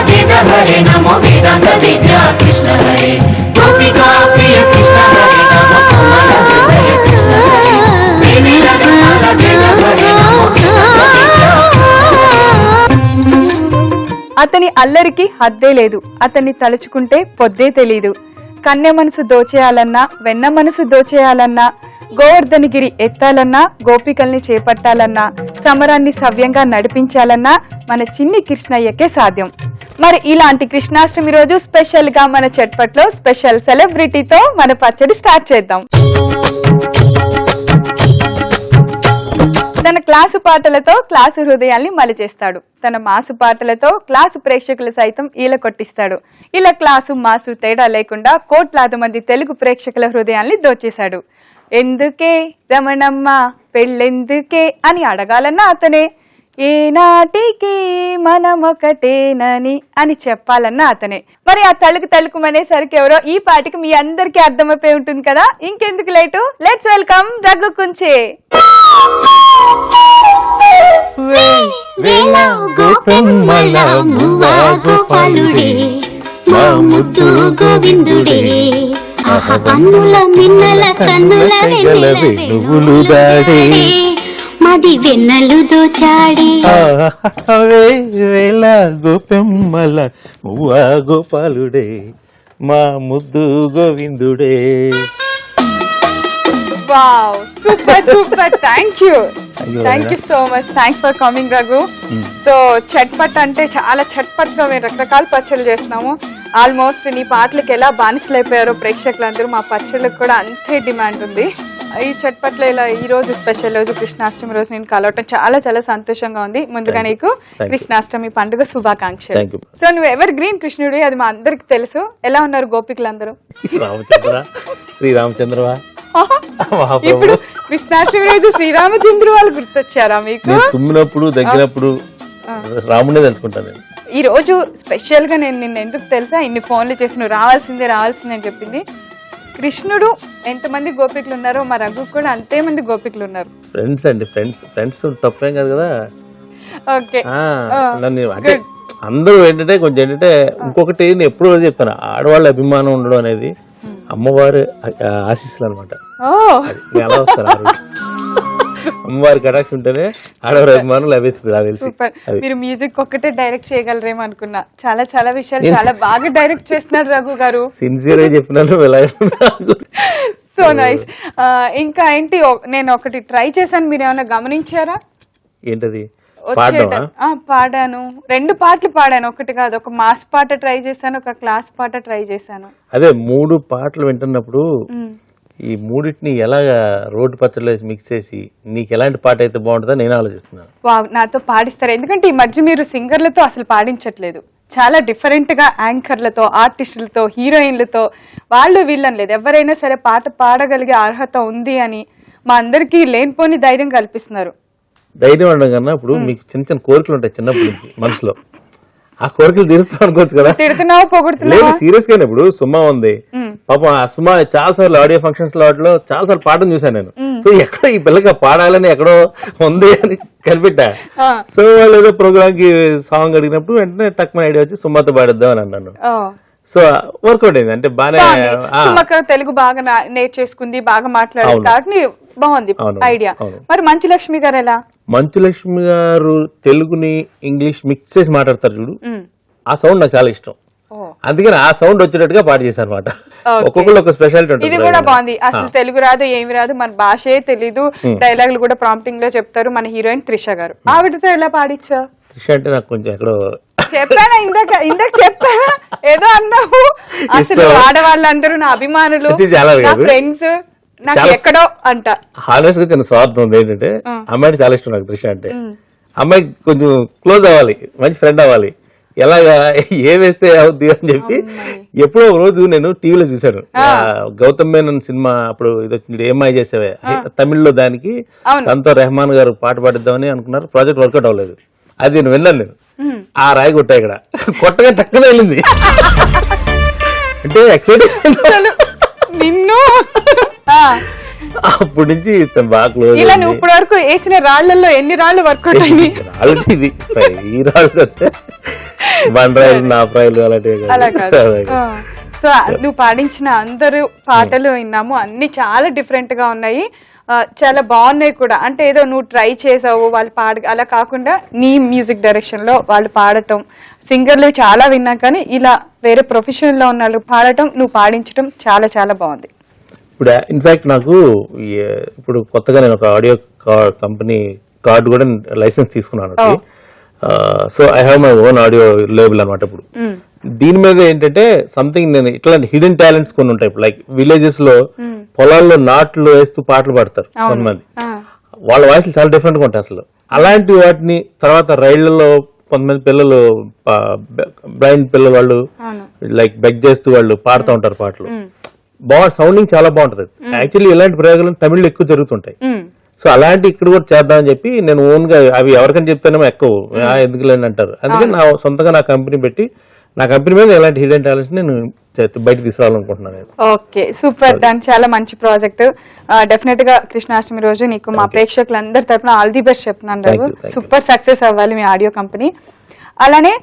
వేద హరే నమో వేదాంత విద్యా కృష్ణ హరే గోపికా ప్రియ కృష్ణ హరే నమో కోమల హృదయ కృష్ణ హరే దేవి రత్నాల వేద హరే నమో వేదాంత విద్యా అతని అల్లరికి హద్దే లేదు, అతన్ని తలుచుకుంటే పొద్దే తెలీదు. కన్య మనసు దోచేయాలన్నా, వెన్న మనసు దోచేయాలన్నా, గోవర్ధనగిరి ఎత్తాలన్నా, గోపికల్ని చేపట్టాలన్నా, సమరాన్ని సవ్యంగా నడిపించాలన్నా మన చిన్ని కృష్ణయ్యకే సాధ్యం. మరి ఇలాంటి కృష్ణాష్టమి రోజు స్పెషల్ గా మన చట్పట్లో స్పెషల్ సెలబ్రిటీతో మన పచ్చడి స్టార్ట్ చేద్దాం. తన క్లాసు పాటలతో క్లాసు హృదయాల్ని మలిచేస్తాడు. తన మాసు పాటలతో క్లాసు ప్రేక్షకులు సైతం ఈల కొట్టిస్తాడు. ఇలా క్లాసు మాసు తేడా లేకుండా కోట్లాది మంది తెలుగు ప్రేక్షకుల హృదయాల్ని దోచేశాడు. ఎందుకే రమణమ్మ పెళ్ళెందుకే అని అడగాలన్నా అతనే, ఏనాటికి మనమొకటేనని అని చెప్పాలన్నా అతనే. మరి ఆ తలుకుమనేసరికి ఎవరో ఈ పాటికి మీ అందరికీ అర్థమైపోయి ఉంటుంది కదా. ఇంకెందుకు late, let's welcome Raghu Kunche. మా ముద్దు గోవిందుడే, పన్నుల మిన్నల కన్నుల వెన్నెల దాడే, మది వెన్నెలు దోచాడే. వేళ గోపెమ్మల మువ్వ గోపాలుడే, మా ముద్దు గోవిందుడే. Wow, super. Thank you so much. Thanks for coming, Raghu. So chatpat అంటే చాలా చట్పట్ గా మేము రకరకాల పచ్చళ్ళు చేస్తున్నాము. ఆల్మోస్ట్ నీ పాటలకు ఎలా బానిసలైపోయారో ప్రేక్షకులందరూ, మా పచ్చళ్ళకు కూడా అంతే డిమాండ్ ఉంది. ఈ చట్పట్లో ఇలా ఈ రోజు స్పెషల్ రోజు కృష్ణాష్టమి రోజు నేను కలవటం చాలా చాలా సంతోషంగా ఉంది. ముందుగా నీకు కృష్ణాష్టమి పండుగ శుభాకాంక్షలు. సో నువ్వు ఎవర్ గ్రీన్ కృష్ణుడి, అది మా అందరికి తెలుసు. ఎలా ఉన్నారు గోపికలందరూ? శ్రీరామచంద్ర ఇప్పుడు కృష్ణాష్టమి రోజు శ్రీరామచంద్ర వాళ్ళు గుర్తొచ్చారా మీకు? తుమ్మినప్పుడు దగ్గరప్పుడు రాముడే తెలుసుకుంటాను. ఈ రోజు స్పెషల్ గా నేను నిన్న ఎందుకు తెలుసా ఇన్ని ఫోన్లు చేసి నువ్వు రావాల్సిందే అని చెప్పింది. కృష్ణుడు ఎంతమంది గోపికలు ఉన్నారో మా రఘు కూడా అంతే మంది గోపికలు ఉన్నారు. ఫ్రెండ్స్ అండి, ఫ్రెండ్స్ తప్పేం కాదు కదా. ఓకే, అంటే అందరూ ఏంటంటే కొంచెం ఏంటంటే ఇంకొకటి నేను ఎప్పుడు చెప్తాను, ఆడవాళ్ళ అభిమానం ఉండడం అనేది అమ్మవారి ఆశీస్సులు అనమాట. ఎలా వస్తారు అమ్మవారి కటాక్ష ఉంటేనే ఆడవారి అభిమానం లభిస్తుంది. సూపర్. మీరు మ్యూజిక్ ఒక్కటే డైరెక్ట్ చేయగలరేమో అనుకున్నా. చాలా చాలా విషయాలు చాలా బాగా డైరెక్ట్ చేస్తున్నారు రఘు గారు. సిన్సియర్ గా చెప్పినాను. So nice. ఇంకా ఏంటి, నేను ఒకటి ట్రై చేశాను, మీరు ఏమైనా గమనించారా? ఏంటది? పాడాను, 2 పాటలు పాడాను, ఒకటి కాదు. ఒక మాస్ పాట ట్రై చేశాను, ఒక క్లాస్ పాట ట్రై చేశాను. అదే 3 పాటలు వింటున్నప్పుడు ఈ మూడింటిని ఎలాగా రోడ్డు పచ్చడిలో మిక్స్ చేసి నీకు ఎలాంటి పాట అయితే బాగుంటుందో నేను ఆలోచిస్తున్నాను. నాతో పాడిస్తారు, ఎందుకంటే ఈ మధ్య మీరు సింగర్లతో అసలు పాడించట్లేదు. చాలా డిఫరెంట్ గా యాంకర్లతో, ఆర్టిస్టులతో, హీరోయిన్లతో, వాళ్ళు వీళ్ళని లేదు, ఎవరైనా సరే పాట పాడగలిగే అర్హత ఉంది అని మా అందరికీ లేనిపోని ధైర్యం కల్పిస్తున్నారు. ధైర్యం ఉండడం కన్నా ఇప్పుడు మీకు చిన్న చిన్న కోరికలు ఉంటాయి చిన్నప్పటి నుంచి మనసులో, ఆ కోరికలు తీరుస్తాం అనుకోవచ్చు కదా. లేదు సీరియస్ గా ఇప్పుడు సుమా ఉంది పాపం, ఆ సుమా చాలా సార్లు ఆడియో ఫంక్షన్స్ వాటిలో చాలా సార్లు పాటను చూసాను నేను. సో ఎక్కడో ఈ పిల్లగా పాడాలని ఎక్కడో ఉంది అని కనిపెట్టా. సో వాళ్ళు ఏదో ప్రోగ్రామ్ కి సాంగ్ అడిగినప్పుడు వెంటనే టక్మన్ ఐడియా వచ్చి సుమాతో పాడిద్దాం అని అన్నాను. సో వర్కౌట్ అయింది. అంటే బాగా తెలుగు బాగా నేర్చేసుకుంది, బాగా మాట్లాడారు కాబట్టి బాగుంది ఐడియా. మరి మంచు లక్ష్మి గారు ఎలా? మంచు లక్ష్మి గారు తెలుగుని ఇంగ్లీష్ మిక్స్ చేసి మాట్లాడతారు చూడు, ఆ సౌండ్ నాకు చాలా ఇష్టం. అందుకని ఆ సౌండ్ వచ్చేటట్టుగా పాట చేశారు అనమాట. ఒక్కొక్కరు ఒక స్పెషాలిటీ ఉంటుంది. ఇది కూడా బాగుంది. అసలు తెలుగు రాదు, ఏమి రాదు, మన భాషే తెలీదు, డైలాగులు కూడా ప్రాంప్టింగ్ లో చెప్తారు. మన హీరోయిన్ త్రిష గారు, ఆవిడతో ఎలా పాడించా? త్రిష అంటే నాకు కొంచెం ఎక్కడో చెప్పానా, ఇందాక చెప్పానా, ఏదో అన్నావు. అసలు ఆడవాళ్ళందరూ నా అభిమానులు, నా ఫ్రెండ్స్, నాకు ఎక్కడో అంట. హానెస్ట్ గా చిన్న స్వార్థం ఉంది. ఏంటంటే అమ్మాయి చాలా ఇష్టం నాకు త్రిష అంటే. అమ్మాయి కొంచెం క్లోజ్ అవ్వాలి, మంచి ఫ్రెండ్ అవ్వాలి. ఎలాగా ఏవేస్తే అవుద్ది అని చెప్పి ఎప్పుడో రోజు నేను టీవీలో చూశాను. గౌతమ్ మేనన్ సినిమా అప్పుడు ఇది వచ్చింది, ఏమై చేసేవే తమిళ్లో, దానికి దాంతో రెహమాన్ గారు పాట పాడిద్దామని అనుకున్నారు. ప్రాజెక్ట్ వర్కౌట్ అవ్వలేదు. అది నేను విన్నాను. నేను ఆ రాయి కొట్టా, ఇక్కడ కొట్టగా టక్కున వెళ్ళింది. అంటే ఎక్సైట్ నిన్ను అప్పటి నుంచి బాగా క్లోజ్. ఇలా నువ్వు ఇప్పటి వరకు వేసిన రాళ్లలో ఎన్ని రాళ్లు వర్కౌట్ అయ్యి? రాళ్ళు ఇది ఈ రాళ్ళు బండరాయిలు నా ప్రాయిలు అలాంటివి అలా కాదు. కాదు. సో నువ్వు పాడించిన అందరూ పాటలు విన్నాము, అన్ని చాలా డిఫరెంట్ గా ఉన్నాయి, చాలా బాగున్నాయి కూడా. అంటే ఏదో నువ్వు ట్రై చేసావు వాళ్ళు అలా కాకుండా నీ మ్యూజిక్ డైరెక్షన్ లో వాళ్ళు పాడటం, సింగర్లు చాలా విన్నాం, కానీ ఇలా వేరే ప్రొఫెషన్ లో ఉన్న వాళ్ళు పాడటం, నువ్వు పాడించడం చాలా చాలా బాగుంది. ఇప్పుడు ఇన్ఫాక్ట్ నాకు ఇప్పుడు కొత్తగా నేను ఒక ఆడియో కంపెనీ కార్డు కూడా లైసెన్స్ తీసుకున్నాను. So I have my own audio label అనమాట. ఇప్పుడు దీని మీద ఏంటంటే సంథింగ్ నేను ఇట్లాంటి హిడెన్ టాలెంట్స్ కొన్ని ఉంటాయి. లైక్ విలేజెస్ లో పొలాల్లో నాట్లు వేస్తూ పాటలు పాడతారు కొంతమంది, వాళ్ళ వాయిస్లు చాలా డిఫరెంట్ గా ఉంటాయి అసలు. అలాంటి వాటిని తర్వాత రైళ్లలో కొంతమంది పిల్లలు బ్లైండ్ పిల్లలు వాళ్ళు లైక్ బెగ్ చేస్తూ వాళ్ళు పాడుతూ ఉంటారు పాటలు, సౌండింగ్ చాలా బాగుంటది. యాక్చువల్లీ ఇలాంటి ప్రయోగాలు తమిళ్లో ఎక్కువ జరుగుతుంటాయి. సో అలాంటి ఇక్కడ కూడా చేద్దామని చెప్పి నేను ఓన్ గా అవి ఎవరికైనా చెప్తానేమో ఎక్కువ ఎందుకు లేని అంటారు. అందుకే నా సొంతంగా నా కంపెనీ పెట్టి నా కంపెనీ మీద ఎలాంటి హిడెన్ టాలెంట్స్ నేను బయట తీసుకురావాలనుకుంటున్నాను. ఓకే, సూపర్, దాని చాలా మంచి ప్రాజెక్ట్. డెఫినెట్ గా కృష్ణాష్టమి రోజు నీకు మా ప్రేక్షకులందరి తరపున ఆల్ ది బెస్ట్ చెప్తున్నాను. సూపర్ సక్సెస్ అవ్వాలి మీ ఆడియో కంపెనీ. అలానే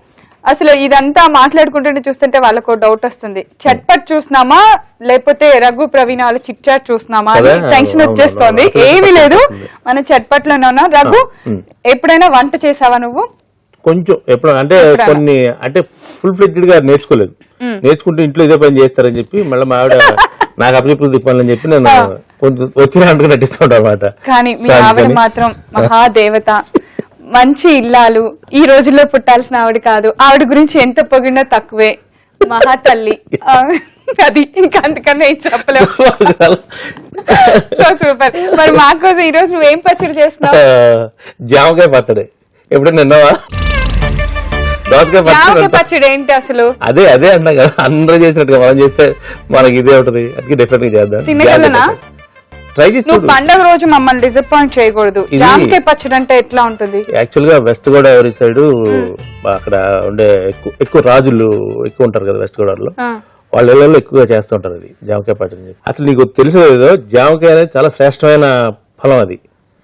అసలు ఇదంతా మాట్లాడుకుంటుంటే చూస్తుంటే వాళ్ళకు డౌట్ వస్తుంది, చట్పట్ చూస్తున్నామా లేకపోతే రఘు ప్రవీణ వాళ్ళు చిట్ చాట్ చూస్తున్నామా అని టెన్షన్ వచ్చేస్తోంది. ఏమీ లేదు, మన చట్పట్లోనే ఉన్నాం. రఘు, ఎప్పుడైనా వంట చేసావా నువ్వు? కొంచెం ఎప్పుడు అంటే కొన్ని అంటే ఫుల్ ఫ్లెడ్జెడ్ గా నేర్చుకోలేదు. నేర్చుకుంటే ఇంట్లో ఇదే పని చేస్తారని చెప్పి మళ్ళీ మా ఆవిడ నాకు అభిప్రాయం తిప్పాలని చెప్పి నేను కొంచెం వచ్చిన అనుకుని నటిస్తుంటా అనమాట. కానీ మీ ఆవిడ మాత్రం మహాదేవత, మంచి ఇల్లాలు, ఈ రోజుల్లో పుట్టాల్సిన ఆవిడ కాదు. ఆవిడ గురించి ఎంత పొగిడినా తక్కువే, మహాతల్లి. అది ఇంకా అంతకన్నా ఏం చెప్పలేము. సూపర్. మరి మాకోసం ఈ రోజు నువ్వేం పచ్చడి చేస్తున్నావు? జామకాయ పచ్చడి. ఎప్పుడైనా విన్నావా? జామకాయ పచ్చడి ఏంటి అసలు? అదే అదే అన్నా కదా, అందరూ చేసినట్టుగా మనం చేస్తే మనకి ఇదే ఉంటది. అది డిఫరెంట్ గా చేద్దాం. తినగలనా? ట్రై చేసి నువ్వు పండగ రోజు మమ్మల్ని డిసప్పాయింట్ చేయకూడదు. జామకాయ పచ్చడి అంటే ఎట్లా ఉంటుంది? యాక్చువల్ గా వెస్ట్ గోదావరి సైడ్ అక్కడ ఉండే ఎక్కువ రాజులు ఎక్కువ ఉంటారు కదా వెస్ట్ గోదావరిలో, వాళ్ళ ఇళ్లలో ఎక్కువగా చేస్తుంటారు అది జామకాయ పచ్చడి. అసలు నీకు తెలుసు ఏదో, జామకాయ అనేది చాలా శ్రేష్టమైన ఫలం అది.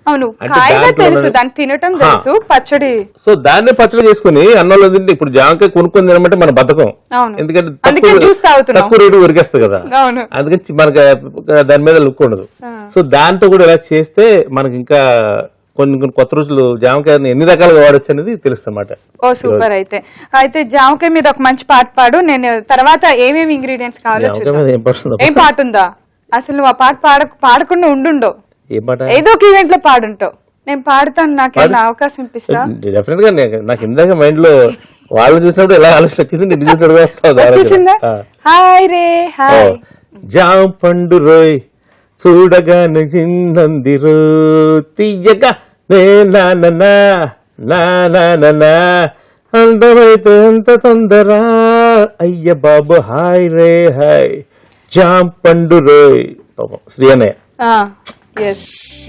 అవును, కాయగా తెలుసు, దాన్ని తినటం తెలుసు, పచ్చడి. సో దాన్ని పచ్చడి చేసుకుని అన్నంలో తింటే ఇప్పుడు జామకాయ కొనుక్కొని తినమంటే మన బద్ధకం. ఎందుకంటే తక్కువ రేటు ఉరికేస్తుంది కదా, అందుకని మనకి దాని మీద లుక్ ఉండదు. సో దాంతో కూడా ఇలా చేస్తే మనకి ఇంకా కొన్ని కొన్ని కొత్త రుచులు జామకాయని ఎన్ని రకాలుగా వాడచ్చు అనేది తెలుస్తుంది అన్నమాట. ఓ సూపర్. అయితే జామకాయ మీద ఒక మంచి పాట పాడు, నేను తర్వాత ఏమేమి ఇంగ్రీడియంట్స్ కావాలో. ఏం పాట ఉందా అసలు? నువ్వు ఆ పాట పాడకుండా ఉండుండో, ఏదో ఒక ఈవెంట్ లో పాడుంటావు. నేను పాడుతాను, నాకేమైనా అవకాశం ఇప్పిస్తా? డెఫినెట్ గా. నాకు ఇందాక మైండ్ లో వాళ్ళు చూసినప్పుడు ఎలా ఆలోచన వచ్చింది, నేను చూసినప్పుడు వస్తావు. హాయ్ రే హాయ్. జామ పండు రోయ్ చూడగా నంది రో తీయగా అందమైతే ఎంత తొందర అయ్య బాబు హాయ్ రే హాయ్ జామ పండు రోయ్. శ్రీ అన్నయ్య.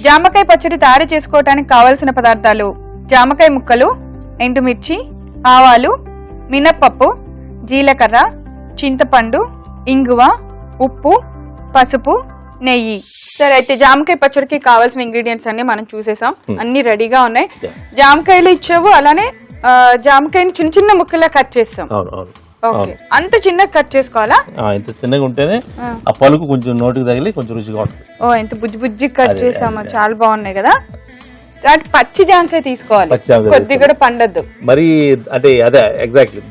జామకాయ పచ్చడి తయారు చేసుకోవడానికి కావలసిన పదార్థాలు: జామకాయ ముక్కలు, ఎండుమిర్చి, ఆవాలు, మినప్పప్పు, జీలకర్ర, చింతపండు, ఇంగువ, ఉప్పు, పసుపు, నెయ్యి. సరే, అయితే జామకాయ పచ్చడికి కావాల్సిన ఇంగ్రీడియంట్స్ అన్ని మనం చూసేసాం, అన్ని రెడీగా ఉన్నాయి. జామకాయలు ఇచ్చావు, అలానే జామకాయని చిన్న చిన్న ముక్కలా కట్ చేస్తాం. అంత చిన్నగా కట్ చేసుకోవాలా? ఇంత చిన్నగా ఉంటేనే ఆ పలుకు కొంచెం నోటికి తగిలి కొంచెం రుచిగా ఉంటుంది. ఓ, ఎంత బుజ్జి బుజ్జి కట్ చేసామా, చాలా బాగున్నాయి కదా. పచ్చి జామకాయ తీసుకోవాలి, కొద్ది కూడా పండద్దు మరి. అంటే అదే ఎగ్జాక్ట్లీ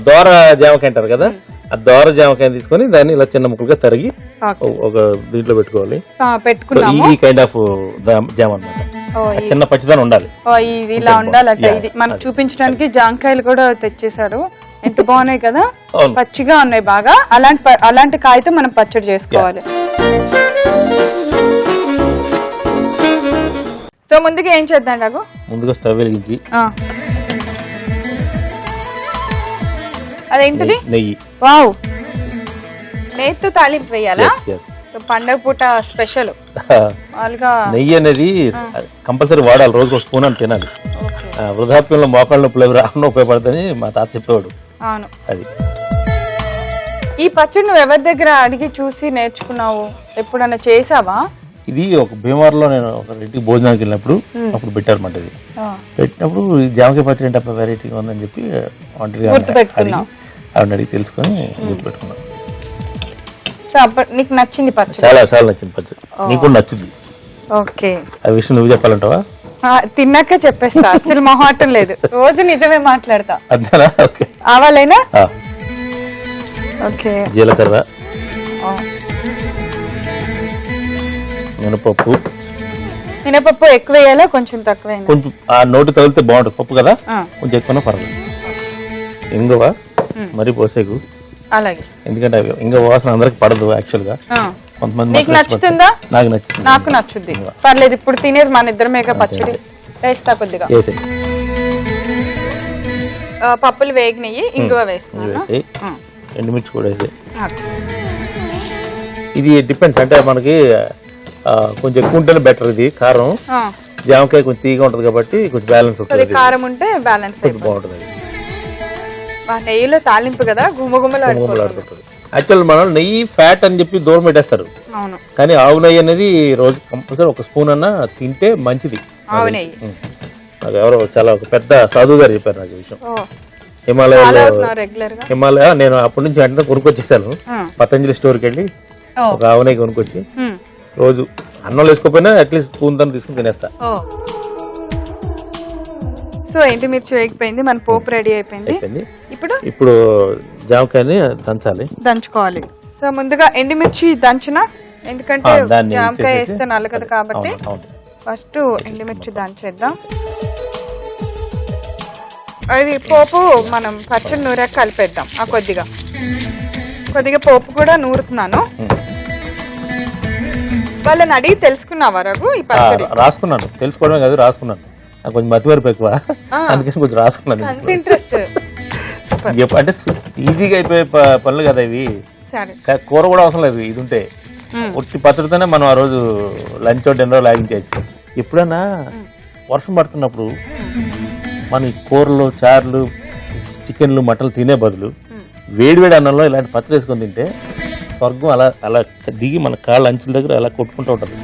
దోర జామకాయ అంటారు కదా, ఆ దోర జామకాయ తీసుకొని దాన్ని ఇలా చిన్న ముక్కలుగా తరిగి ఒక దీంట్లో పెట్టుకోవాలి. ఈ కైండ్ ఆఫ్ జామ్ అన్నమాట. చిన్న పచ్చిదాన్ని ఉండాలి, ఇలా ఉండాలట. ఇది మనకు చూపించడానికి జామకాయలు కూడా తెచ్చేసారు, ఎంత బాగున్నాయి కదా, పచ్చిగా ఉన్నాయి బాగా. అలాంటి కాయతో మనం పచ్చడి చేసుకోవాలి. సో ముందుగా ఏం చేద్దాం రాఘు? ముందుగా స్టవ్ వెలిగించి అదేంటిది? నెయ్యి. వావ్, నెయ్యితో తాలింపు వేయాలా? పండగ పూట స్పెషల్. నెయ్యి అనేది కంపల్సరీ వాడాలి, రోజుకు ఒక స్పూన్ అని తినాలి. వృద్ధాప్యంలో మోకాళ్ళ నొప్పులు రాకుండా ఉపయోగపడుతుంది మా తాత చెప్పేవాడు. అవును. అది ఈ పచ్చడి నువ్వు ఎవరి దగ్గర అడిగి చూసి నేర్చుకున్నావు? ఎప్పుడన్నా చేసావా? ఇది ఒక భీమవరంలో నేను ఒక ఇంటికి భోజనానికి వెళ్ళినప్పుడు అప్పుడు పెట్టారన్నమాట ఇది. పెట్టినప్పుడు ఈ జామకాయ పచ్చడి అంటే అప్పుడు వెరైటీగా ఉందని చెప్పి వంటగా ఆవిడ అడిగి తెలుసుకొని గుర్తుపెట్టుకున్నాను. నీకు నచ్చింది పచ్చడి? చాలా చాలా నచ్చింది పచ్చడి. నీకు కూడా నచ్చింది. ఓకే, ఆ విషయం నువ్వు చెప్పాలంటావా? తిన్నాక చెప్పేస్తా, అసలు మొహాటం లేదు, రోజు నిజమే మాట్లాడతా. అంతేనా? ఓకే. ఆవాలైనా? ఓకే. జీలకర్ర, మినపప్పు. మినపప్పు ఎక్కువ వేయాలా కొంచెం తక్కువ? కొంచెం ఆ నోటి తగిలితే బాగుంటుంది పప్పు కదా, కొంచెం ఎక్కువ పర్లేదు. ఇంగువ మరి పోసేకు, అలాగే, ఎందుకంటే ఇంగువ వాసన అందరికి పడదు యాక్చువల్ గా. కొంతమంది నీకు నచ్చుతుందా? నాకు నచ్చుతుంది. నాకు నచ్చుద్ది, పర్లేదు. ఇప్పుడు తినేది మన ఇద్దరమేగా పచ్చడి, వేస్తా కొద్దిగా. పప్పులు వేగినవి, ఇంగువ వేస్తాను, ఎండుమిర్చి కూడా వేసి. ఇది డిపెండ్స్, అంటే మనకి కొంచెం ఎక్కువ ఉంటేనే బెటర్. ఇది కారం, జామకాయ కొంచెం తీగా ఉంటది కాబట్టి కొంచెం బ్యాలెన్స్ ఉంటుంది. కారం ఉంటే బ్యాలెన్స్ బాగుంటుంది. నెయ్యిలో తాలింపు కదా, గుమ్మగుమ్మలాడుతుంది. యాక్చువల్ మనం నెయ్యి ఫ్యాట్ అని చెప్పి దూరం పెట్టేస్తారు, కానీ ఆవు నెయ్యి అనేది రోజు కంపల్సరీ ఒక స్పూన్ అన్నా తింటే మంచిది. ఆవు నెయ్యి నాకు ఎవరో చాలా ఒక పెద్ద సాధువు గారు చెప్పారు నాకు ఈ విషయం. హిమాలయ నేను అప్పటి నుంచి వెంటనే కొనుక్కొచ్చేసాను. పతంజలి స్టోర్కి వెళ్ళి ఒక ఆవు నెయ్యి కొనుక్కొచ్చి రోజు అన్నం వేసుకోకపోయినా అట్లీస్ట్ స్పూన్ తో తీసుకుని తినేస్తా. సో ఎండుమిర్చి వేగిపోయింది, మన పోపు రెడీ అయిపోయింది. ఇప్పుడు జామకాయని దంచుకోవాలి. సో ముందుగా ఎండుమిర్చి దంచిన, ఎందుకంటే జామకాయ వేస్తే నల్లగదు కాబట్టి ఫస్ట్ ఎండుమిర్చి దంచేద్దాం. అది పోపు మనం పచ్చడి నూరాక కలిపేద్దాం. కొద్దిగా పోపు కూడా నూరుతున్నాను. వాళ్ళని అడిగి తెలుసుకున్నావా రఘు? ఈ పచ్చడి రాసుకున్నాను, తెలుసుకోవడమే కాదు రాసుకున్నాను. నాకు కొంచెం మతివరపు ఎక్కువ, అందుకని కొంచెం రాసుకున్నాను. ఇంట్రెస్ట్ అంటే ఈజీగా అయిపోయే పనులు కదా ఇవి, కూర కూడా అవసరం లేదు. ఇది ఉంటే ఒట్టి పచ్చడితోనే మనం ఆ రోజు లంచ్ డిన్నర్ లాగించవచ్చు. ఎప్పుడైనా వర్షం పడుతున్నప్పుడు మన కూరలు, చారులు, చికెన్లు, మటన్లు తినే బదులు వేడివేడి అన్నంలో ఇలాంటి పచ్చడి వేసుకొని తింటే స్వర్గం అలా అలా దిగి మన కాళ్ళ అంచుల దగ్గర అలా కొట్టుకుంటూ ఉంటుంది.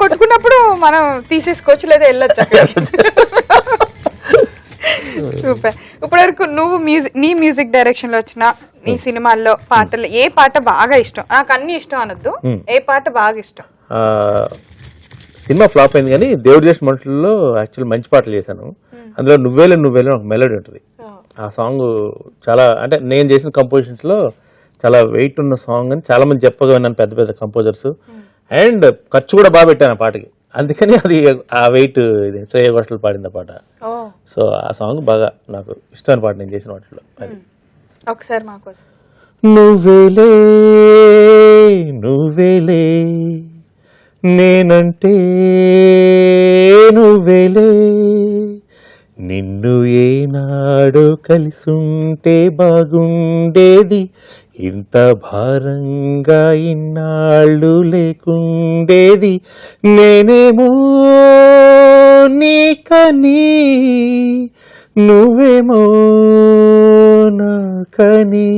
కొట్టుకున్నప్పుడు మనం తీసేసుకోవచ్చు, లేదా వెళ్ళొచ్చు. సూపర్. ఇప్పటివరకు నువ్వు నీ మ్యూజిక్ డైరెక్షన్ లో వచ్చిన నీ సినిమాల్లో పాటలు ఏ పాట బాగా ఇష్టం? నాకు అన్ని ఇష్టం అనొద్దు, ఏ పాట బాగా ఇష్టం? సినిమా ఫ్లాప్ అయింది కానీ దేవుడు చేసిన మనుషుల్లో యాక్చువల్ మంచి పాటలు చేశాను. అందులో నువ్వేలే నువ్వేలే ఒక మెలోడీ ఉంటుంది. ఆ సాంగ్ చాలా, అంటే నేను చేసిన కంపోజిషన్స్ లో చాలా వెయిట్ ఉన్న సాంగ్ అని చాలా మంది చెప్పగా విన్నాను, పెద్ద పెద్ద కంపోజర్స్. అండ్ ఖర్చు కూడా బాగా పెట్టాను ఆ పాటకి, అందుకని అది ఆ వెయిట్ ఇది శ్రేయ ఘోషల్ పాడింది ఆ పాట. సో ఆ సాంగ్ బాగా నాకు ఇష్టమైన పాట నేను చేసిన వాటిలో. అది ఒకసారి మా కోసం. నువ్వేలే నువ్వేలే నేనంటే నువ్వేలే, నిన్ను ఏనాడు కలిసుంటే బాగుండేది, ఇంత భారంగా ఇన్నాళ్ళు లేకుండేది, నేనేమో నీకని నువ్వేమో నాకని,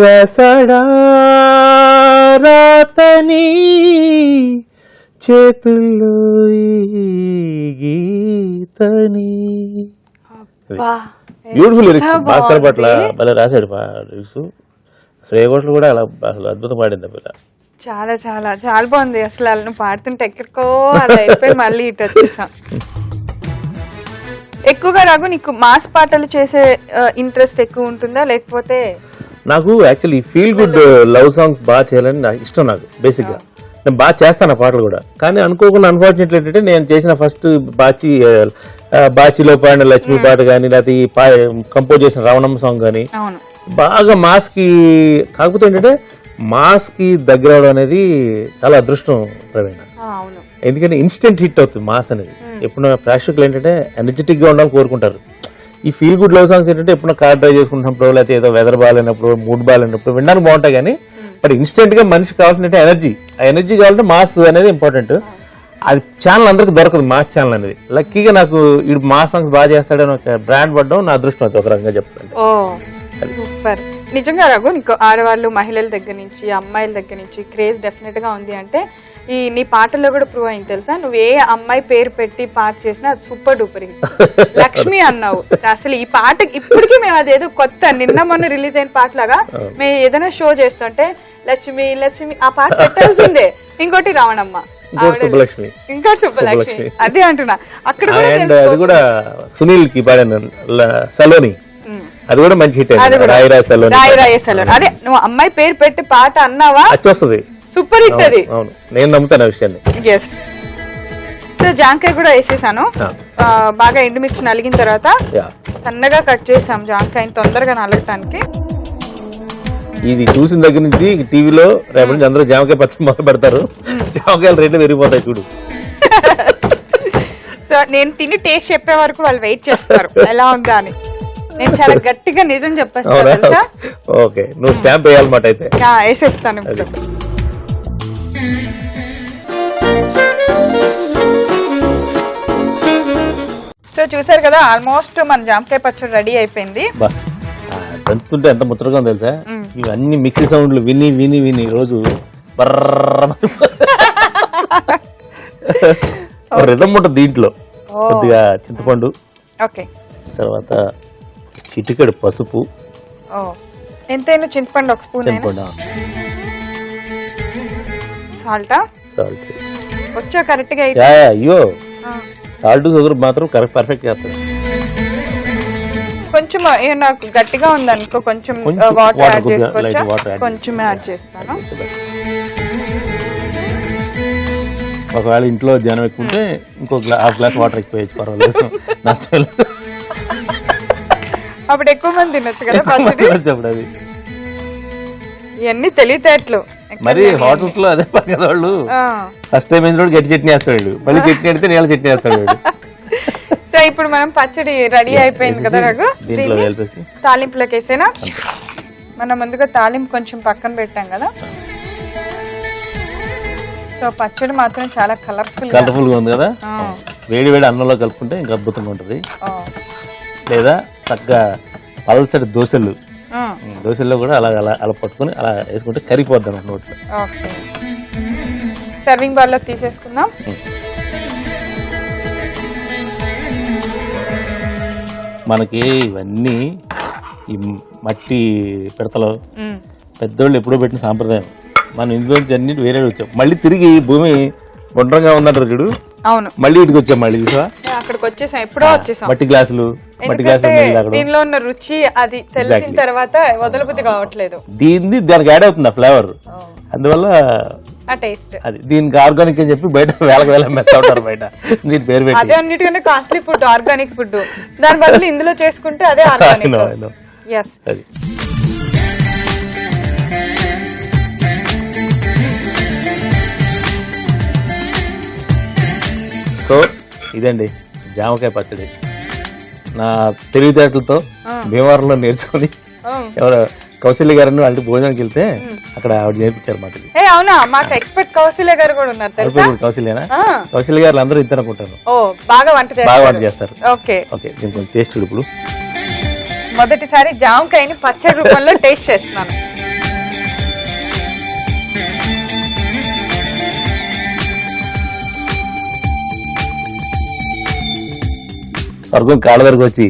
రసడా రాతని చేతుల్లో గీతని. బ్యూటిఫుల్ లిరిక్స్, భాస్కర్ పట్ల భలే రాశాడు లిరిక్స్. శ్రేయ ఘోషల్ కూడా అలా అసలు అద్భుతం పాడింది పిల్ల. చాలా చాలా చాలా బాగుంది. అసలు నువ్వు పాడుతుంటే ఎక్కడికో అలా అయిపోయి మళ్ళీ ఇటు వచ్చేసా. ఎక్కువగా రాగు నీకు మాస్ పాటలు చేసే ఇంట్రెస్ట్ ఎక్కువ ఉంటుందా, లేకపోతే? నాకు actually feel good love songs బాగా చేయాలని నాకు ఇష్టం. నాకు బేసిక్ గా నేను బాగా చేస్తాను ఆ పాటలు కూడా, కానీ అనుకోకుండా అన్ఫార్చునేట్లీ ఏంటంటే నేను చేసిన ఫస్ట్ బాచిలో పాడిన లక్ష్మి పాట కానీ, లేకపోతే కంపోజ్ చేసిన రావణమ్మ సాంగ్ కానీ బాగా మాస్ కి, కాకపోతే ఏంటంటే మాస్ కి దగ్గర అవడం అనేది చాలా అదృష్టం ప్రవీణ. ఎందుకంటే ఇన్స్టెంట్ హిట్ అవుతుంది మాస్ అనేది. ఎప్పుడు ప్రేక్షకులు ఏంటంటే ఎనర్జెటిక్ గా ఉండాలని కోరుకుంటారు. ఈ ఫీల్ గుడ్ లవ్ సాంగ్స్ ఏంటంటే ఎప్పుడు కార్ డ్రైవ్ చేసుకుంటున్నప్పుడు, లేకపోతే ఏదో వెదర్ బాగాలేనప్పుడు, మూడ్ బాగాలేనప్పుడు వినడానికి బాగుంటాయి. కానీ బట్ ఇన్స్టెంట్ గా మనిషికి కావాల్సిన ఎనర్జీ, ఆ ఎనర్జీ కావాలంటే మాస్ అనేది ఇంపార్టెంట్. అది ఛానల్ అందరికి దొరకదు, మాస్ ఛానల్ అనేది. లక్కీగా నాకు ఈ మాస్ సాంగ్స్ బాగా చేస్తాడని ఒక బ్రాండ్ పడడం నా అదృష్టం, అది ఒక రకంగా చెప్పాలంటే. నిజంగా రఘు, నీకు ఆడవాళ్ళు మహిళల దగ్గర నుంచి అమ్మాయిల దగ్గర నుంచి క్రేజ్ డెఫినెట్ గా ఉంది అంటే ఈ నీ పాటల్లో కూడా ప్రూవ్ అయింది తెలుసా. నువ్వు ఏ అమ్మాయి పేరు పెట్టి పాట చేసినా అది సూపర్ డూపర్ హిట్. లక్ష్మి అన్నావు, అసలు ఈ పాట ఇప్పటికీ మేము అదేదో కొత్త నిన్న మొన్న రిలీజ్ అయిన పాటలాగా మేము ఏదైనా షో చేస్తుంటే లక్ష్మి లక్ష్మి ఆ పాట పెట్టాల్సిందే. ఇంకోటి రావణమ్మ, ఇంకా సుబ్బలక్ష్మి, అదే అంటున్నా. అక్కడ అది కూడా సునీల్ కి పాడాను సలోని, అది కూడా మంచి హిట్. రాయి సలోని అదే నువ్వు అమ్మాయి పేరు పెట్టి పాట అన్నావా వచ్చేస్తుంది, సూపర్ హిట్ అది. అవును, నేను నమ్ముతాను ఆ విషయాన్ని. జాంకాయ కూడా వేసేసాను. బాగా ఎండుమిర్చి నలిగిన తర్వాత సన్నగా కట్ చేసాం జాంకాయని తొందరగా నలగటానికి. ఇది చూసిన దగ్గర నుంచి టీవీలో రేపటి నుంచి అందరూ జామకాయ పచ్చడి మొదలు పెడతారు. జామకాయలు రేట్లు పెరిగిపోతాయి చూడు. సో నేను తిని టేస్ట్ చెప్పే వరకు వాళ్ళు వెయిట్ చేస్తారు ఎలా ఉందా అని. నేను చాలా గట్టిగా నిజం చెప్పేస్తాను తెలుసా. ఓకే, నువ్వు స్టాంప్ వేయాలన్నమాట అయితే. వేసేస్తాను ఇప్పుడు. సో చూసారు కదా, ఆల్మోస్ట్ మన జామకాయ పచ్చడి రెడీ అయిపోయింది. దంచుతుంటే ఎంత ముచ్చటగా ఉంది తెలుసా. ఇవన్నీ మిక్సీ సౌండ్లు విని విని విని రోజు రిధం ఉంటుంది దీంట్లో. కొద్దిగా చింతపండు, ఓకే, తర్వాత చిటికెడు పసుపు, ఎంతైనా చింతపండు ఒక స్పూన్, చింతపండు, సాల్టా, సాల్ట్ వచ్చా కరెక్ట్ గా. అయ్యో, సాల్ట్ షుగర్ మాత్రం కరెక్ట్ పర్ఫెక్ట్ చేస్తుంది. కొంచెం నాకు గట్టిగా ఉంది అనుకో, కొంచెం వాటర్ యాడ్ చేసుకోవచ్చా? కొంచెం యాడ్ చేస్తాను. ఒకవేళ ఇంట్లో జనం ఎక్కువ ఉంటే ఇంకో హాఫ్ గ్లాస్ వాటర్ ఎక్కువ వేసి పర్వాలేదు, నష్టం. అప్పుడు ఎక్కువ మంది తినొచ్చు కదా అప్పుడు. అది ఇవన్నీ తెలియటట్లు. మరి హోటల్స్ లో అదే పక్కన వాళ్ళు ఫస్ట్ టైం వేసిన గట్టి చట్నీ వేస్తాడు, మళ్ళీ చట్నీ అడితే నీళ్ళ చట్నీ వేస్తాడు. సో ఇప్పుడు మనం పచ్చడి రెడీ అయిపోయింది కదా రఘు, తాలింపులోకి వేసేనా. మనం ముందుగా తాలింపు కొంచెం పక్కన పెట్టాం కదా. సో పచ్చడి మాత్రం చాలా కలర్ఫుల్ గా ఉంది కదా. వేడి వేడి అన్నంలో కలుపుకుంటే ఇంకా అద్భుతంగా ఉంటది. లేదా చక్కగా పలసటి దోశల్లో కూడా అలా అలా అలా పట్టుకుని అలా వేసుకుంటే కరిగిపోద్ది అన్నమాట నోట్లో. సర్వింగ్ బౌల్ లో తీసేసుకుందాం. మనకి ఇవన్నీ ఈ మట్టి పిడతలు పెద్దోళ్ళు ఎప్పుడో పెట్టిన సాంప్రదాయం. మనం ఇందులో అన్నిటి వేరే వచ్చాం, మళ్ళీ తిరిగి భూమి గుండ్రంగా ఉందంటారు చూడు. అవును, మళ్ళీ ఇటుకి వచ్చాం. మళ్ళీ అక్కడికి వచ్చేసాం, ఎప్పుడో వచ్చేసాం. మట్టి గ్లాసులు దీనిలో ఉన్న రుచి అది తెలిసిన తర్వాత వదలబుద్ధి కావట్లేదు. దానికి యాడ్ అవుతుంది ఆ ఫ్లేవర్, అందువల్ల ఆ టేస్ట్. అది దీనికి ఆర్గానిక్ అని చెప్పి బయట వేల మెత్త ఉంటారు బయట దీని పేరు పెట్టి. అదే అన్నిటికంటే కాస్ట్లీ ఫుడ్ ఆర్గానిక్ ఫుడ్, దాని బదులు ఇందులో చేసుకుంటే అదే ఆర్గానిక్. అది సో ఇదండి జామకాయ పచ్చడి. నా తెలివితేటలతో భీమవరంలో నేర్చుకుని ఎవరు కౌశల్య గారు అంటే భోజనానికి వెళ్తే అక్కడ ఆవిడ నేర్పించారు మాట. అవునా, మాకు ఎక్స్పర్ట్ కౌశల్య గారు కూడా ఉన్నారు తెలుసా. కౌశల్యనా? కౌశల్య గారు అందరూ ఇద్దరు అనుకుంటాను. బాగా వంట చేస్తారు. ఓకే ఓకే, నేను కొంచెం టేస్ట్ ఇప్పుడు మొదటిసారి జామకాయని పచ్చడి రూపంలో టేస్ట్ చేస్తున్నాను. స్వర్గం కాళ్ళ దగ్గరకు వచ్చి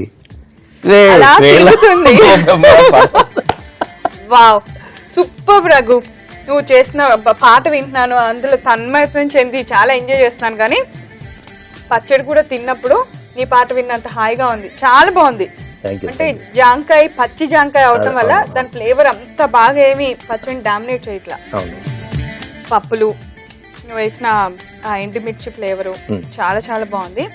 వావ్, సూపర్ రఘు. నువ్వు చేసిన పాట వింటున్నాను, అందులో తన్మయం చెంది చాలా ఎంజాయ్ చేస్తున్నాను. కానీ పచ్చడి కూడా తిన్నప్పుడు నీ పాట విన్నంత హాయిగా ఉంది, చాలా బాగుంది. అంటే జాంకాయ పచ్చి జాంకాయ అవటం వల్ల దాని ఫ్లేవర్ అంత బాగా ఏమి పచ్చడిని డామినేట్ చేయట్లా. పప్పులు నువ్వు వేసిన ఎండుమిర్చి ఫ్లేవరు చాలా చాలా బాగుంది.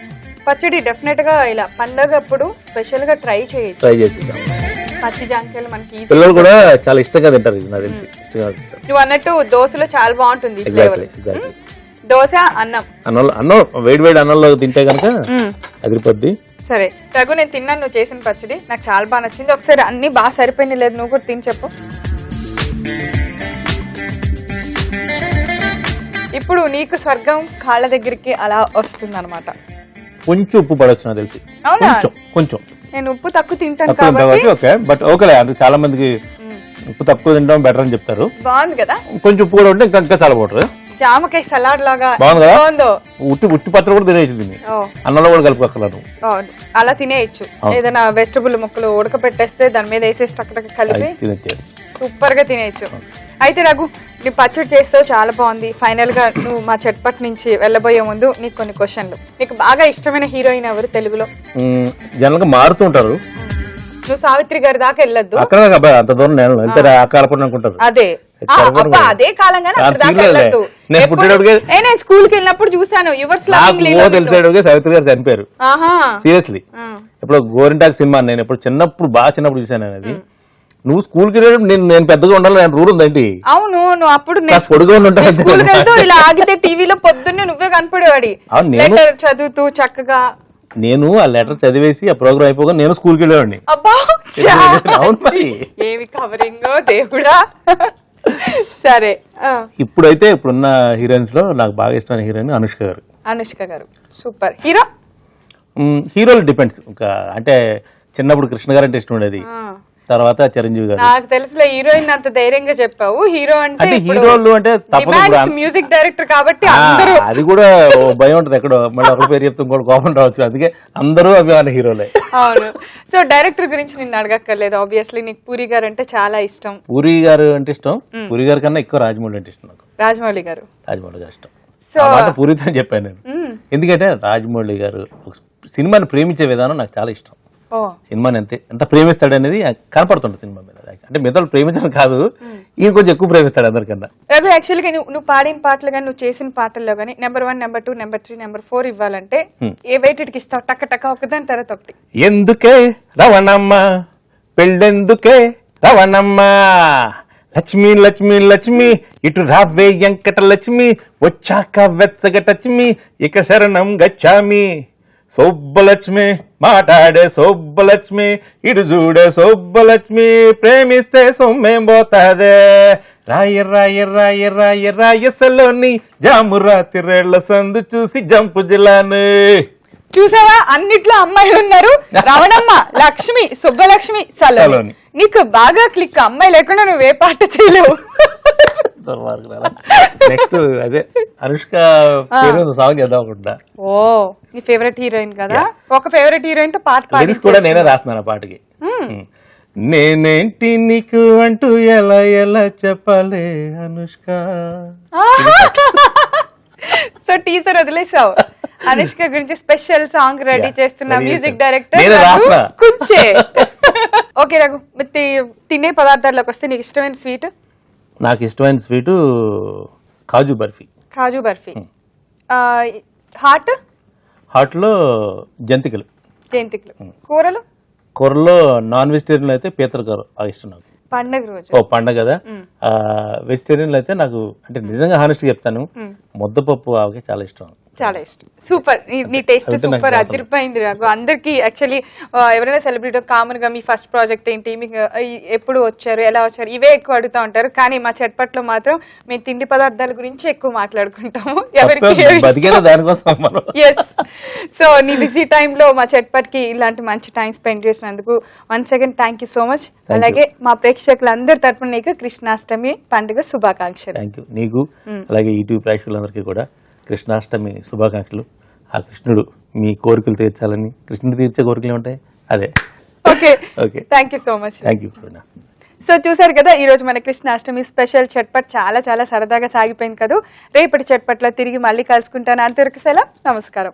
పచ్చడి డెఫినెట్ గా ఇలా పండగప్పుడు స్పెషల్ గా ట్రై చేయొచ్చు. పచ్చి జాంకాయలు మనకి పిల్లలు కూడా చాలా ఇష్టంగా తింటారు. నువ్వు అన్నట్టు దోశలో చాలా బాగుంటుంది ఫ్లేవర్. దోశ అన్నం వేడి వేడి అన్నంలో తింటే కనుక అదిరిపోద్ది. సరే రఘు, నేను తిన్నాను నువ్వు చేసిన పచ్చడి, నాకు చాలా బాగా నచ్చింది. ఒకసారి అన్ని బాగా సరిపోయింది లేదు, నువ్వు కూడా తిని చెప్పు. ఇప్పుడు నీకు స్వర్గం కాళ్ళ దగ్గరికి అలా వస్తుంది అనమాట. కొంచెం ఉప్పు పడవచ్చు నాకు తెలిసి. కొంచెం నేను ఉప్పు తక్కువ తింటాను కాబట్టి ఓకే. బట్ ఓకేలే, అంటే చాలా మందికి ఉప్పు తక్కువ తినడం బెటర్ అని చెప్తారు. బాగుంది కదా, కొంచెం ఉప్పు కూడా ఉంటే ఇంకా ఇంకా చాలా బాగుంటుంది. జామకాయ సలాడ్ లాగా బాగుంది కదా, బాగుందో. ఉట్టి పత్ర కూడా తినేసి దీన్ని అన్నంలో కూడా కలుపుకోగలరు. బాగుంది, అలా తినేయచ్చు. ఏదైనా వెజిటబుల్ ముక్కలు ఉడకపెట్టేస్తే దాని మీద వేసేసి టక్ కలిపి తినచ్చారు, సూపర్ గా తినేయచ్చు. అయితే రఘు, నీ పచ్చడి చేస్తావు, చాలా బాగుంది. ఫైనల్ గా నువ్వు మా చట్పట్ నుంచి వెళ్ళబోయే ముందు నీకు కొన్ని క్వశ్చన్లు. నీకు బాగా ఇష్టమైన హీరోయిన్ ఎవరు తెలుగులో? జనరల్ గా మారుతూ ఉంటారు. నువ్వు సావిత్రి గారి దాకా వెళ్ళొద్దు, అక్కడ అబ్బాయి అంత దూరం నేను అంతే అకాలపడి అనుకుంటారు. అదే అదే కాలంగానే నేను పుట్టేటప్పుడే నేను స్కూల్ కి వెళ్ళినప్పుడు చూసాను. యువర్స్ తెలిసేటప్పుడే సావిత్రి గారు చనిపోయారు. సీరియస్లీ, ఇప్పుడు గోరింటాక్ సినిమా నేను ఎప్పుడు బాగా చిన్నప్పుడు చూసాను అనేది. నువ్వు స్కూల్ కి నేను పెద్దగా ఉండాలి రూల్ ఉందండి. అవును, నువ్వు అప్పుడు పొడుగా స్కూల్ వెళ్తూ ఇలా ఆగితే టీవీలో పొద్దున్నే నువ్వే కనపడేవాడి చదువుతూ చక్కగా. నేను ఆ లెటర్ చదివేసి ఆ ప్రోగ్రామ్ అయిపోగా నేను స్కూల్కి వెళ్ళేవాడిని. ఏమి కవరింగ్ దేవుడా. సరే, ఇప్పుడున్న హీరోయిన్స్ లో నాకు బాగా ఇష్టమైన హీరోయిన్ అనుష్క గారు. సూపర్. హీరోలు డిపెండ్స్. అంటే చిన్నప్పుడు కృష్ణ గారు అంటే ఇష్టం ఉండేది, తర్వాత చిరంజీవి గారు. నాకు తెలుసులే, హీరోయిన్ అంత ధైర్యంగా చెప్పావు. హీరో అంటే హీరోలు అంటే మ్యూజిక్ డైరెక్టర్ కాబట్టి అది కూడా భయం ఉంటది. ఎక్కడో మళ్ళీ ఒకరి పేరు చెప్తే ఇంకోటి కోపం రావచ్చు. అందుకే అందరూ అభిమాన హీరోలే. అవును. సో డైరెక్టర్ గురించి నిన్ను అడగక్కర్లేదు, ఆబ్వియస్లీ నీకు పూరి గారు అంటే చాలా ఇష్టం. పూరి గారు అంటే ఇష్టం. పూరి గారి కన్నా ఎక్కువ రాజమౌళి అంటే ఇష్టం నాకు. రాజమౌళి గారు ఇష్టం. పూరితో చెప్పాను నేను, ఎందుకంటే రాజమౌళి గారు సినిమాని ప్రేమించే విధానం నాకు చాలా ఇష్టం. సినిమాని ఎంత ప్రేమిస్తాడు అనేది కనపడుతుంది సినిమా మీద. అంటే మిగతా ప్రేమించడం కాదు, ఈయన కొంచెం ఎక్కువ ప్రేమిస్తాడు అందరికన్నా. రఘు, యాక్చువల్గా నువ్వు పాడిన పాటలు కానీ నువ్వు చేసిన పాటల్లో కానీ నెంబర్ 1, నెంబర్ 2, నెంబర్ 3, నెంబర్ 4 ఇవ్వాలంటే ఏ వెయిటెడ్కి ఇస్తావు? టక్క ఒకదాని తర్వాత ఒకటి. ఎందుకే రవణమ్మ పెళ్ళెందుకే రవణమ్మ, లక్ష్మి లక్ష్మి లక్ష్మి ఇటు రావే వెంకట లక్ష్మి, వచ్చాక వెచ్చగటచ్మి ఇక శరణం గచ్చామి. సోబ్బలక్ష్మి మాట్లాడే సోబ్బలక్ష్మి, ఇటు చూడే సోబ్బలక్ష్మి, ప్రేమిస్తే సొమ్మేం పోతాదే. రాయసలోని జాము రాత్రిరేళ్ల సందు చూసి జంపు జిల్లాను. చూసావా, అన్నిట్లో అమ్మాయిలు ఉన్నారు. రవణమ్మ, లక్ష్మి, సుబ్బలక్ష్మి, సలోని. నీకు బాగా క్లిక్. అమ్మాయి లేకుండా నువ్వు ఏ పాట చేయలేవు. నెక్స్ట్ అదే అనుష్క సాంగ్ చేద్దాం అనుకుంటా. ఓ, నీ ఫేవరెట్ హీరోయిన్ కదా. ఒక ఫేవరెట్ హీరోయిన్ తో పాట పాడి కూడా నేనే రాస్తున్నాను ఆ పాటకి. నేనేంటి నీకు అంటూ ఎలా ఎలా చెప్పాలి అనుష్క. సో టీజర్ వదిలేసావు. అనుష్క గురించి స్పెషల్ సాంగ్ రెడీ చేస్తున్న మ్యూజిక్ డైరెక్టర్ కుంచే. ఓకే రఘు, తినే పదార్థాల్లోకి వస్తే నీకు ఇష్టమైన స్వీట్? నాకు ఇష్టమైన స్వీటు కాజు బర్ఫీ. హాట్ లో జంతికలు. కూరలో నాన్ వెజిటేరియన్ అయితే పీతల కూర ఇష్టం నాకు. పండగ రోజు పండగ కదా. వెజిటేరియన్ అయితే నాకు అంటే నిజంగా హానెస్ట్ చెప్తాను, ముద్దపప్పు ఆవకాయ చాలా ఇష్టం. సూపర్. నీ టేస్ట్ సూపర్, అదిరిపోయింది నాకు. అందరికి యాక్చువల్లీ ఎవరైనా సెలబ్రిటీ కామన్ గా మీ ఫస్ట్ ప్రాజెక్ట్ ఏంటి, మీకు ఎప్పుడు వచ్చారు, ఎలా వచ్చారు, ఇవే ఎక్కువ అడుగుతా ఉంటారు. కానీ మా చట్పట్లో మాత్రం మేము తిండి పదార్థాల గురించి ఎక్కువ మాట్లాడుకుంటాము. సో నీ బిజీ టైంలో మా చట్పట్ కి ఇలాంటి మంచి టైం స్పెండ్ చేసినందుకు once again thank you so much. అలాగే మా ప్రేక్షకులందరి తరపున నీకు కృష్ణాష్టమి పండుగ శుభాకాంక్షలు. నీకు అలాగే యూట్యూబ్ ప్రేక్షకులందరికీ కూడా కృష్ణాష్టమి శుభాకాంక్షలు. ఆ కృష్ణుడు మీ కోరికలు తీర్చాలని, కృష్ణుడు తీర్చే కోరికలు ఉంటాయి అదే. Okay, thank you so much. Thank you. So చూసారు కదా, ఈ రోజు మన కృష్ణాష్టమి స్పెషల్ చట్పట్ చాలా చాలా సరదాగా సాగిపోయింది కదా. రేపటి చట్పట్లో తిరిగి మళ్ళీ కలుసుకుంటాను. అంతవరకు సెలవు, నమస్కారం.